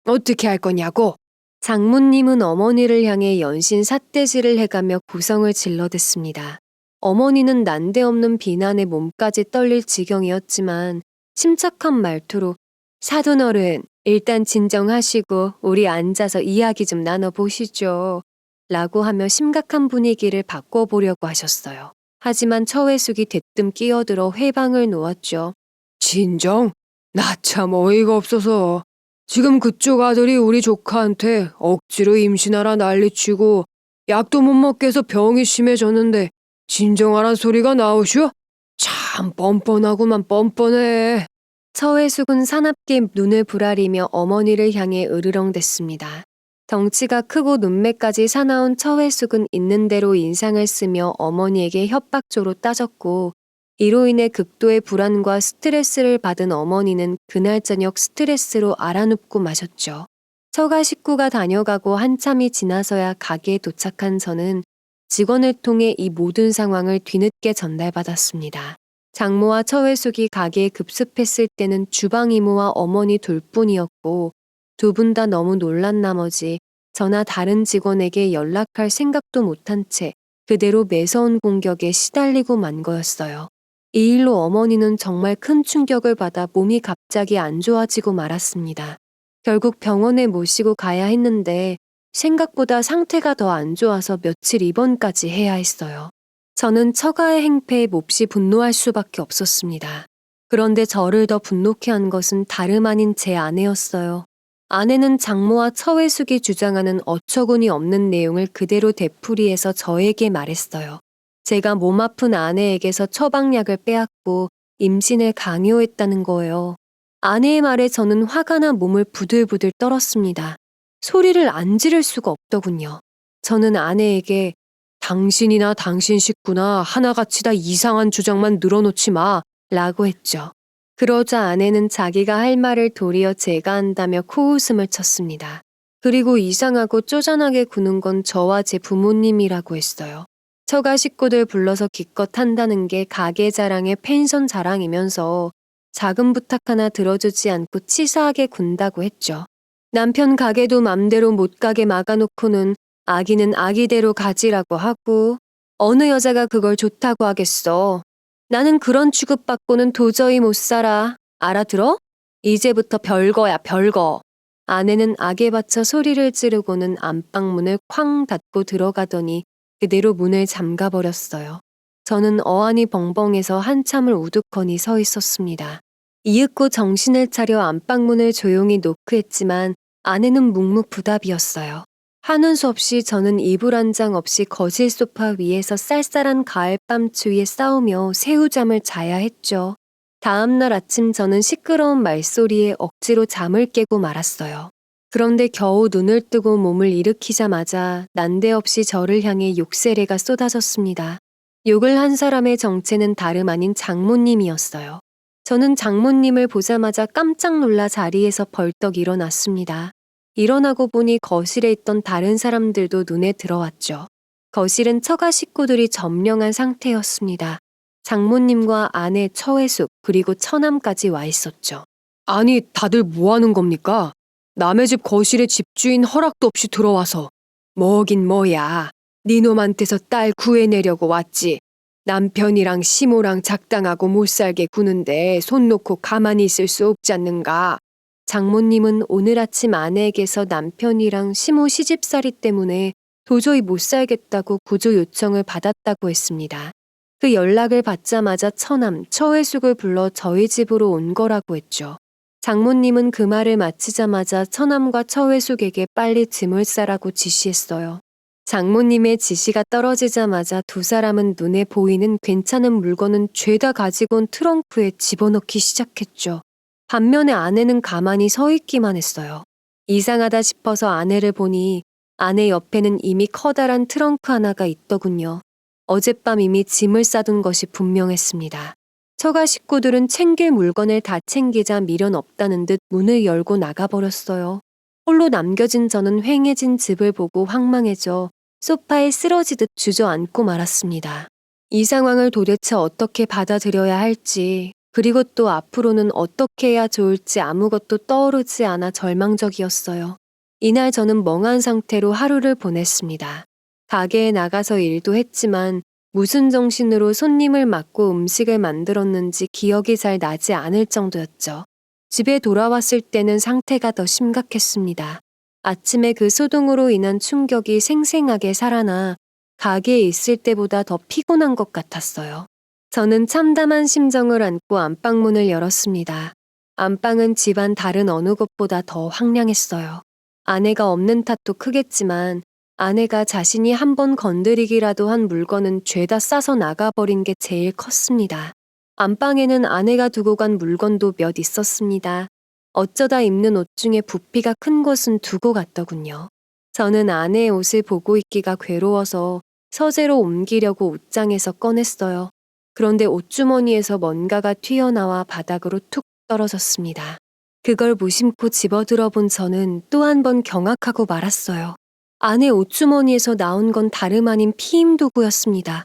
어떻게 할 거냐고? 장모님은 어머니를 향해 연신 삿대질을 해가며 고성을 질러댔습니다. 어머니는 난데없는 비난에 몸까지 떨릴 지경이었지만 침착한 말투로 사돈어른 일단 진정하시고 우리 앉아서 이야기 좀 나눠보시죠. 라고 하며 심각한 분위기를 바꿔보려고 하셨어요. 하지만 처회숙이 대뜸 끼어들어 회방을 놓았죠. 진정? 나 참 어이가 없어서. 지금 그쪽 아들이 우리 조카한테 억지로 임신하라 난리치고 약도 못 먹게 해서 병이 심해졌는데 진정하란 소리가 나오슈? 참 뻔뻔하구만 뻔뻔해. 처회숙은 사납게 눈을 부라리며 어머니를 향해 으르렁댔습니다. 덩치가 크고 눈매까지 사나운 처회숙은 있는 대로 인상을 쓰며 어머니에게 협박조로 따졌고 이로 인해 극도의 불안과 스트레스를 받은 어머니는 그날 저녁 스트레스로 알아눕고 마셨죠. 처가 식구가 다녀가고 한참이 지나서야 가게에 도착한 저는 직원을 통해 이 모든 상황을 뒤늦게 전달받았습니다. 장모와 처회숙이 가게에 급습했을 때는 주방 이모와 어머니 둘뿐이었고 두 분 다 너무 놀란 나머지 저나 다른 직원에게 연락할 생각도 못한 채 그대로 매서운 공격에 시달리고 만 거였어요. 이 일로 어머니는 정말 큰 충격을 받아 몸이 갑자기 안 좋아지고 말았습니다. 결국 병원에 모시고 가야 했는데 생각보다 상태가 더 안 좋아서 며칠 입원까지 해야 했어요. 저는 처가의 행패에 몹시 분노할 수밖에 없었습니다. 그런데 저를 더 분노케 한 것은 다름 아닌 제 아내였어요. 아내는 장모와 처회숙이 주장하는 어처구니 없는 내용을 그대로 되풀이해서 저에게 말했어요. 제가 몸 아픈 아내에게서 처방약을 빼앗고 임신을 강요했다는 거예요. 아내의 말에 저는 화가 나 몸을 부들부들 떨었습니다. 소리를 안 지를 수가 없더군요. 저는 아내에게 당신이나 당신 식구나 하나같이 다 이상한 주장만 늘어놓지 마 라고 했죠. 그러자 아내는 자기가 할 말을 도리어 제가 한다며 코웃음을 쳤습니다. 그리고 이상하고 쪼잔하게 구는 건 저와 제 부모님이라고 했어요. 처가 식구들 불러서 기껏 한다는 게 가게 자랑의 펜션 자랑이면서 작은 부탁 하나 들어주지 않고 치사하게 군다고 했죠. 남편 가게도 맘대로 못 가게 막아놓고는 아기는 아기대로 가지라고 하고 어느 여자가 그걸 좋다고 하겠어. 나는 그런 취급받고는 도저히 못 살아. 알아들어? 이제부터 별거야 별거. 아내는 악에 받쳐 소리를 지르고는 안방문을 쾅 닫고 들어가더니 그대로 문을 잠가버렸어요. 저는 어안이 벙벙해서 한참을 우두커니 서 있었습니다. 이윽고 정신을 차려 안방문을 조용히 노크했지만 아내는 묵묵부답이었어요. 하는 수 없이 저는 이불 한 장 없이 거실 소파 위에서 쌀쌀한 가을밤 추위에 싸우며 새우잠을 자야 했죠. 다음 날 아침 저는 시끄러운 말소리에 억지로 잠을 깨고 말았어요. 그런데 겨우 눈을 뜨고 몸을 일으키자마자 난데없이 저를 향해 욕세례가 쏟아졌습니다. 욕을 한 사람의 정체는 다름 아닌 장모님이었어요. 저는 장모님을 보자마자 깜짝 놀라 자리에서 벌떡 일어났습니다. 일어나고 보니 거실에 있던 다른 사람들도 눈에 들어왔죠. 거실은 처가 식구들이 점령한 상태였습니다. 장모님과 아내 처회숙 그리고 처남까지 와 있었죠. 아니, 다들 뭐 하는 겁니까? 남의 집 거실에 집주인 허락도 없이 들어와서. 뭐긴 뭐야. 네 놈한테서 딸 구해내려고 왔지. 남편이랑 시모랑 작당하고 못 살게 구는데 손 놓고 가만히 있을 수 없지 않는가. 장모님은 오늘 아침 아내에게서 남편이랑 시모 시집살이 때문에 도저히 못 살겠다고 구조 요청을 받았다고 했습니다. 그 연락을 받자마자 처남, 처회숙을 불러 저희 집으로 온 거라고 했죠. 장모님은 그 말을 마치자마자 처남과 처회숙에게 빨리 짐을 싸라고 지시했어요. 장모님의 지시가 떨어지자마자 두 사람은 눈에 보이는 괜찮은 물건은 죄다 가지고 온 트렁크에 집어넣기 시작했죠. 반면에 아내는 가만히 서 있기만 했어요. 이상하다 싶어서 아내를 보니 아내 옆에는 이미 커다란 트렁크 하나가 있더군요. 어젯밤 이미 짐을 싸둔 것이 분명했습니다. 처가 식구들은 챙길 물건을 다 챙기자 미련 없다는 듯 문을 열고 나가버렸어요. 홀로 남겨진 저는 휑해진 집을 보고 황망해져 소파에 쓰러지듯 주저앉고 말았습니다. 이 상황을 도대체 어떻게 받아들여야 할지, 그리고 또 앞으로는 어떻게 해야 좋을지 아무것도 떠오르지 않아 절망적이었어요. 이날 저는 멍한 상태로 하루를 보냈습니다. 가게에 나가서 일도 했지만 무슨 정신으로 손님을 맞고 음식을 만들었는지 기억이 잘 나지 않을 정도였죠. 집에 돌아왔을 때는 상태가 더 심각했습니다. 아침에 그 소동으로 인한 충격이 생생하게 살아나 가게에 있을 때보다 더 피곤한 것 같았어요. 저는 참담한 심정을 안고 안방문을 열었습니다. 안방은 집안 다른 어느 곳보다 더 황량했어요. 아내가 없는 탓도 크겠지만 아내가 자신이 한번 건드리기라도 한 물건은 죄다 싸서 나가버린 게 제일 컸습니다. 안방에는 아내가 두고 간 물건도 몇 있었습니다. 어쩌다 입는 옷 중에 부피가 큰 것은 두고 갔더군요. 저는 아내의 옷을 보고 있기가 괴로워서 서재로 옮기려고 옷장에서 꺼냈어요. 그런데 옷주머니에서 뭔가가 튀어나와 바닥으로 툭 떨어졌습니다. 그걸 무심코 집어들어 본 저는 또 한 번 경악하고 말았어요. 아내 옷주머니에서 나온 건 다름 아닌 피임 도구였습니다.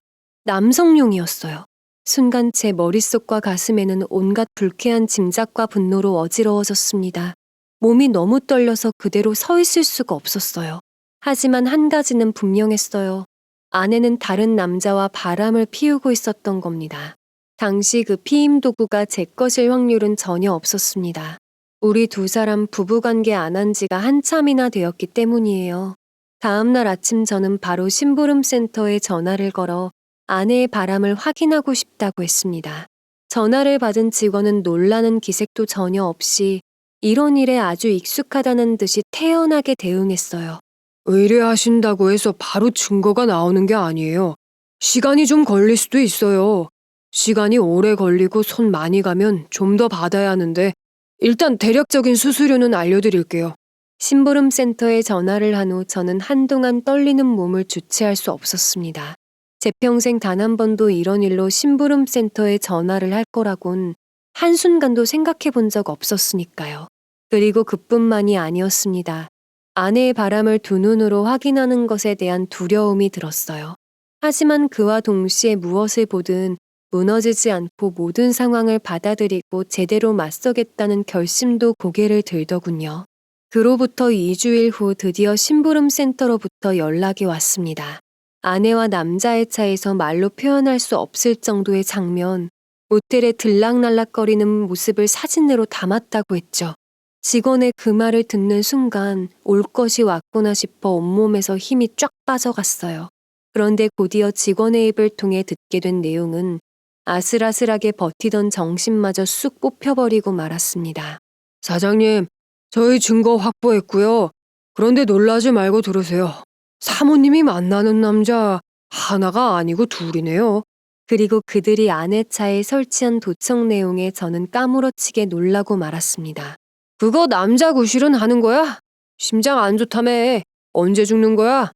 남성용이었어요. 순간 제 머릿속과 가슴에는 온갖 불쾌한 짐작과 분노로 어지러워졌습니다. 몸이 너무 떨려서 그대로 서 있을 수가 없었어요. 하지만 한 가지는 분명했어요. 아내는 다른 남자와 바람을 피우고 있었던 겁니다. 당시 그 피임 도구가 제 것일 확률은 전혀 없었습니다. 우리 두 사람 부부관계 안 한 지가 한참이나 되었기 때문이에요. 다음 날 아침 저는 바로 심부름센터에 전화를 걸어 아내의 바람을 확인하고 싶다고 했습니다. 전화를 받은 직원은 놀라는 기색도 전혀 없이 이런 일에 아주 익숙하다는 듯이 태연하게 대응했어요. 의뢰하신다고 해서 바로 증거가 나오는 게 아니에요. 시간이 좀 걸릴 수도 있어요. 시간이 오래 걸리고 손 많이 가면 좀 더 받아야 하는데 일단 대략적인 수수료는 알려드릴게요. 심부름센터에 전화를 한 후 저는 한동안 떨리는 몸을 주체할 수 없었습니다. 제 평생 단 한 번도 이런 일로 심부름센터에 전화를 할 거라곤 한순간도 생각해 본 적 없었으니까요. 그리고 그뿐만이 아니었습니다. 아내의 바람을 두 눈으로 확인하는 것에 대한 두려움이 들었어요. 하지만 그와 동시에 무엇을 보든 무너지지 않고 모든 상황을 받아들이고 제대로 맞서겠다는 결심도 고개를 들더군요. 그로부터 2주일 후 드디어 심부름센터로부터 연락이 왔습니다. 아내와 남자의 차에서 말로 표현할 수 없을 정도의 장면, 모텔에 들락날락거리는 모습을 사진으로 담았다고 했죠. 직원의 그 말을 듣는 순간 올 것이 왔구나 싶어 온몸에서 힘이 쫙 빠져갔어요. 그런데 곧이어 직원의 입을 통해 듣게 된 내용은 아슬아슬하게 버티던 정신마저 쑥 뽑혀버리고 말았습니다. 사장님, 저희 증거 확보했고요. 그런데 놀라지 말고 들으세요. 사모님이 만나는 남자 하나가 아니고 둘이네요. 그리고 그들이 아내 차에 설치한 도청 내용에 저는 까무러치게 놀라고 말았습니다. 그거 남자 구실은 하는 거야? 심장 안 좋다며. 언제 죽는 거야?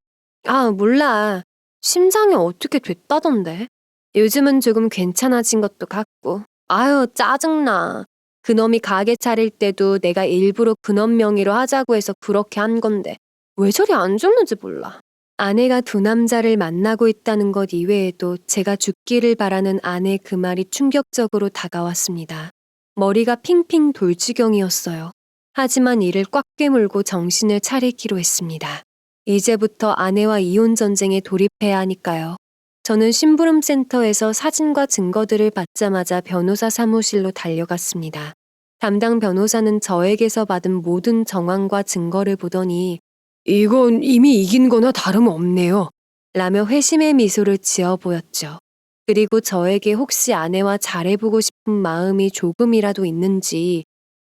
아, 몰라. 심장이 어떻게 됐다던데. 요즘은 조금 괜찮아진 것도 같고. 아유, 짜증나. 그놈이 가게 차릴 때도 내가 일부러 그놈 명의로 하자고 해서 그렇게 한 건데 왜 저리 안 죽는지 몰라. 아내가 두 남자를 만나고 있다는 것 이외에도 제가 죽기를 바라는 아내 그 말이 충격적으로 다가왔습니다. 머리가 핑핑 돌 지경이었어요. 하지만 이를 꽉 깨물고 정신을 차리기로 했습니다. 이제부터 아내와 이혼 전쟁에 돌입해야 하니까요. 저는 심부름센터에서 사진과 증거들을 받자마자 변호사 사무실로 달려갔습니다. 담당 변호사는 저에게서 받은 모든 정황과 증거를 보더니 이건 이미 이긴 거나 다름없네요. 라며 회심의 미소를 지어 보였죠. 그리고 저에게 혹시 아내와 잘해보고 싶은 마음이 조금이라도 있는지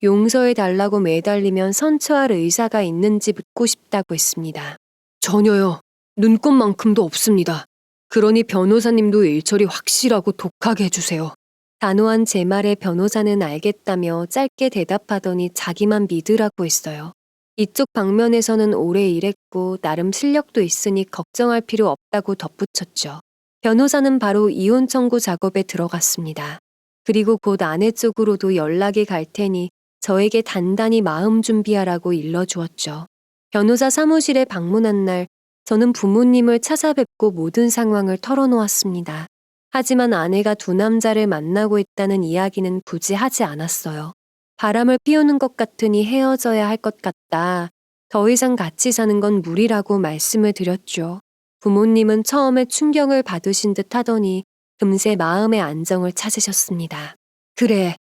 용서해달라고 매달리면 선처할 의사가 있는지 묻고 싶다고 했습니다. 전혀요. 눈꼽만큼도 없습니다. 그러니 변호사님도 일처리 확실하고 독하게 해주세요. 단호한 제 말에 변호사는 알겠다며 짧게 대답하더니 자기만 믿으라고 했어요. 이쪽 방면에서는 오래 일했고 나름 실력도 있으니 걱정할 필요 없다고 덧붙였죠. 변호사는 바로 이혼 청구 작업에 들어갔습니다. 그리고 곧 아내 쪽으로도 연락이 갈 테니 저에게 단단히 마음 준비하라고 일러주었죠. 변호사 사무실에 방문한 날 저는 부모님을 찾아뵙고 모든 상황을 털어놓았습니다. 하지만 아내가 두 남자를 만나고 있다는 이야기는 굳이 하지 않았어요. 바람을 피우는 것 같으니 헤어져야 할 것 같다. 더 이상 같이 사는 건 무리라고 말씀을 드렸죠. 부모님은 처음에 충격을 받으신 듯 하더니 금세 마음의 안정을 찾으셨습니다. 그래,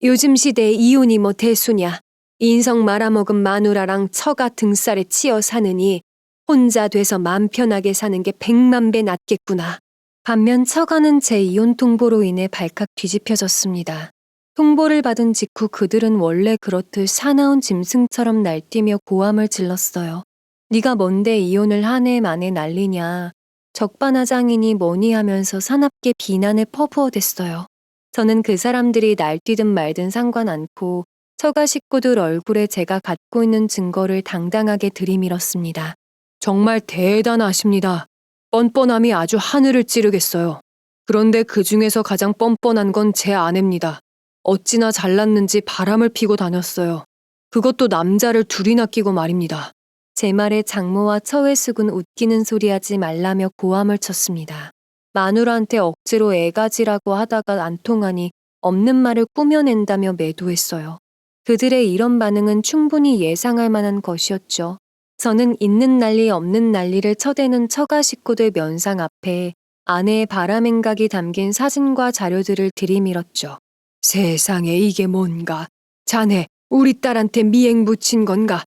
요즘 시대에 이혼이 뭐 대수냐. 인성 말아먹은 마누라랑 처가 등살에 치여 사느니 혼자 돼서 맘 편하게 사는 게 100만 배 낫겠구나. 반면 처가는 제 이혼 통보로 인해 발칵 뒤집혀졌습니다. 통보를 받은 직후 그들은 원래 그렇듯 사나운 짐승처럼 날뛰며 고함을 질렀어요. 네가 뭔데 이혼을 한 해 만에 난리냐. 적반하장이니 뭐니 하면서 사납게 비난을 퍼부어댔어요. 저는 그 사람들이 날뛰든 말든 상관 않고 처가 식구들 얼굴에 제가 갖고 있는 증거를 당당하게 들이밀었습니다. 정말 대단하십니다. 뻔뻔함이 아주 하늘을 찌르겠어요. 그런데 그 중에서 가장 뻔뻔한 건 제 아내입니다. 어찌나 잘났는지 바람을 피고 다녔어요. 그것도 남자를 둘이나 끼고 말입니다. 제 말에 장모와 처회숙은 웃기는 소리 하지 말라며 고함을 쳤습니다. 마누라한테 억지로 애가지라고 하다가 안 통하니 없는 말을 꾸며낸다며 매도했어요. 그들의 이런 반응은 충분히 예상할 만한 것이었죠. 저는 있는 난리 없는 난리를 쳐대는 처가 식구들 면상 앞에 아내의 바람행각이 담긴 사진과 자료들을 들이밀었죠. 세상에 이게 뭔가. 자네 우리 딸한테 미행 붙인 건가?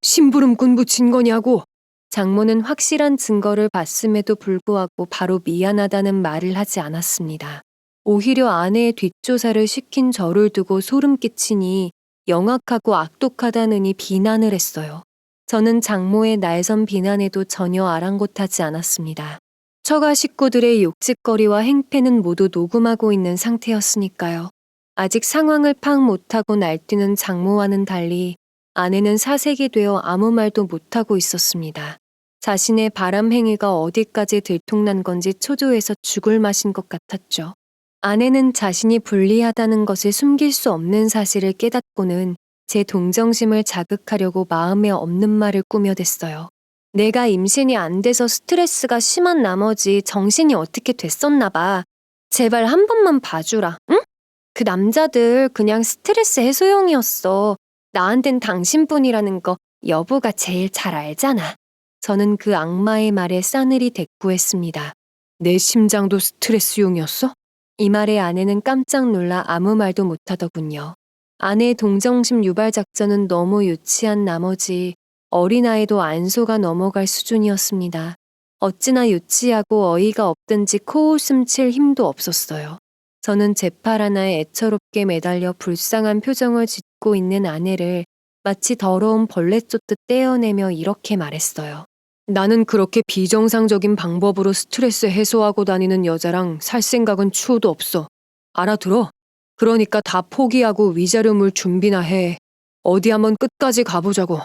심부름꾼 붙인 거냐고. 장모는 확실한 증거를 봤음에도 불구하고 바로 미안하다는 말을 하지 않았습니다. 오히려 아내의 뒷조사를 시킨 저를 두고 소름 끼치니 영악하고 악독하다느니 비난을 했어요. 저는 장모의 날선 비난에도 전혀 아랑곳하지 않았습니다. 처가 식구들의 욕짓거리와 행패는 모두 녹음하고 있는 상태였으니까요. 아직 상황을 파악 못하고 날뛰는 장모와는 달리 아내는 사색이 되어 아무 말도 못하고 있었습니다. 자신의 바람 행위가 어디까지 들통난 건지 초조해서 죽을 맛인 것 같았죠. 아내는 자신이 불리하다는 것을 숨길 수 없는 사실을 깨닫고는 제 동정심을 자극하려고 마음에 없는 말을 꾸며댔어요. 내가 임신이 안 돼서 스트레스가 심한 나머지 정신이 어떻게 됐었나 봐. 제발 한 번만 봐주라, 응? 그 남자들 그냥 스트레스 해소용이었어. 나한텐 당신뿐이라는 거 여보가 제일 잘 알잖아. 저는 그 악마의 말에 싸늘히 대꾸했습니다. 내 심장도 스트레스용이었어? 이 말에 아내는 깜짝 놀라 아무 말도 못하더군요. 아내의 동정심 유발 작전은 너무 유치한 나머지 어린아이도 안 속아 넘어갈 수준이었습니다. 어찌나 유치하고 어이가 없든지 코웃음 칠 힘도 없었어요. 저는 제 팔 하나에 애처롭게 매달려 불쌍한 표정을 짓고 있는 아내를 마치 더러운 벌레 쫓듯 떼어내며 이렇게 말했어요. 나는 그렇게 비정상적인 방법으로 스트레스 해소하고 다니는 여자랑 살 생각은 추호도 없어. 알아들어? 그러니까 다 포기하고 위자료물 준비나 해. 어디 한번 끝까지 가보자고.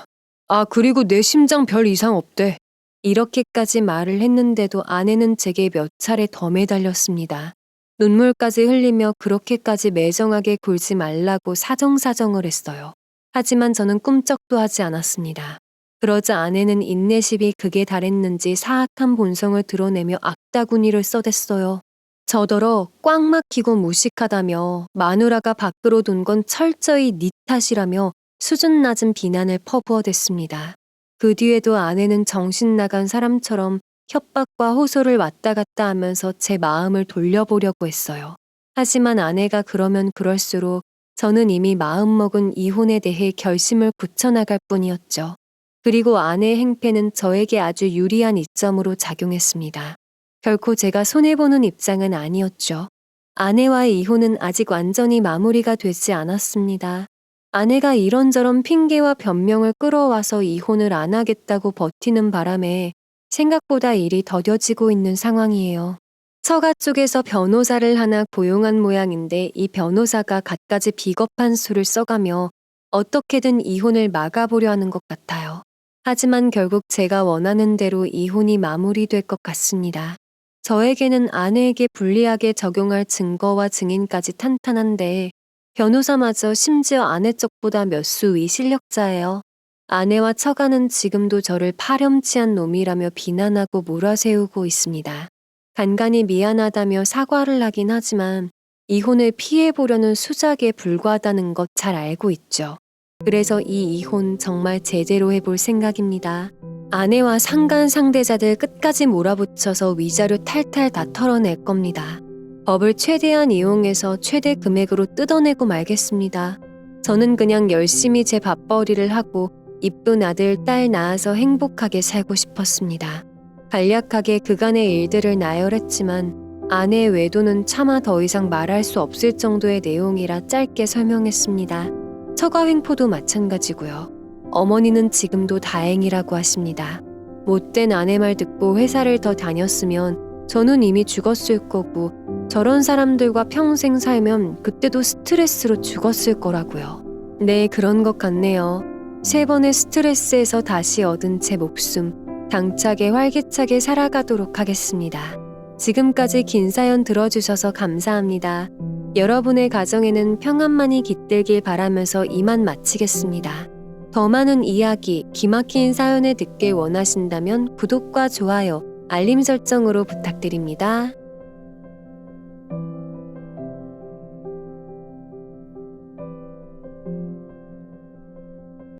아, 그리고 내 심장 별 이상 없대. 이렇게까지 말을 했는데도 아내는 제게 몇 차례 더 매달렸습니다. 눈물까지 흘리며 그렇게까지 매정하게 굴지 말라고 사정사정을 했어요. 하지만 저는 꿈쩍도 하지 않았습니다. 그러자 아내는 인내심이 극에 달했는지 사악한 본성을 드러내며 악다구니를 써댔어요. 저더러 꽉 막히고 무식하다며 마누라가 밖으로 돈 건 철저히 네 탓이라며 수준 낮은 비난을 퍼부어댔습니다. 그 뒤에도 아내는 정신 나간 사람처럼 협박과 호소를 왔다 갔다 하면서 제 마음을 돌려보려고 했어요. 하지만 아내가 그러면 그럴수록 저는 이미 마음먹은 이혼에 대해 결심을 굳혀나갈 뿐이었죠. 그리고 아내의 행패는 저에게 아주 유리한 이점으로 작용했습니다. 결코 제가 손해보는 입장은 아니었죠. 아내와의 이혼은 아직 완전히 마무리가 되지 않았습니다. 아내가 이런저런 핑계와 변명을 끌어와서 이혼을 안 하겠다고 버티는 바람에 생각보다 일이 더뎌지고 있는 상황이에요. 처가 쪽에서 변호사를 하나 고용한 모양인데 이 변호사가 갖가지 비겁한 수를 써가며 어떻게든 이혼을 막아보려 하는 것 같아요. 하지만 결국 제가 원하는 대로 이혼이 마무리될 것 같습니다. 저에게는 아내에게 불리하게 적용할 증거와 증인까지 탄탄한데 변호사마저 심지어 아내 쪽보다 몇 수 위 실력자예요. 아내와 처가는 지금도 저를 파렴치한 놈이라며 비난하고 몰아세우고 있습니다. 간간히 미안하다며 사과를 하긴 하지만 이혼을 피해보려는 수작에 불과하다는 것 잘 알고 있죠. 그래서 이 이혼 정말 제대로 해볼 생각입니다. 아내와 상간 상대자들 끝까지 몰아붙여서 위자료 탈탈 다 털어낼 겁니다. 법을 최대한 이용해서 최대 금액으로 뜯어내고 말겠습니다. 저는 그냥 열심히 제 밥벌이를 하고 이쁜 아들, 딸 낳아서 행복하게 살고 싶었습니다. 간략하게 그간의 일들을 나열했지만 아내의 외도는 차마 더 이상 말할 수 없을 정도의 내용이라 짧게 설명했습니다. 처가 횡포도 마찬가지고요. 어머니는 지금도 다행이라고 하십니다. 못된 아내 말 듣고 회사를 더 다녔으면 저는 이미 죽었을 거고 저런 사람들과 평생 살면 그때도 스트레스로 죽었을 거라고요. 네, 그런 것 같네요. 3번의 스트레스에서 다시 얻은 제 목숨, 당차게 활기차게 살아가도록 하겠습니다. 지금까지 긴 사연 들어주셔서 감사합니다. 여러분의 가정에는 평안만이 깃들길 바라면서 이만 마치겠습니다. 더 많은 이야기, 기막힌 사연을 듣길 원하신다면 구독과 좋아요, 알림 설정으로 부탁드립니다.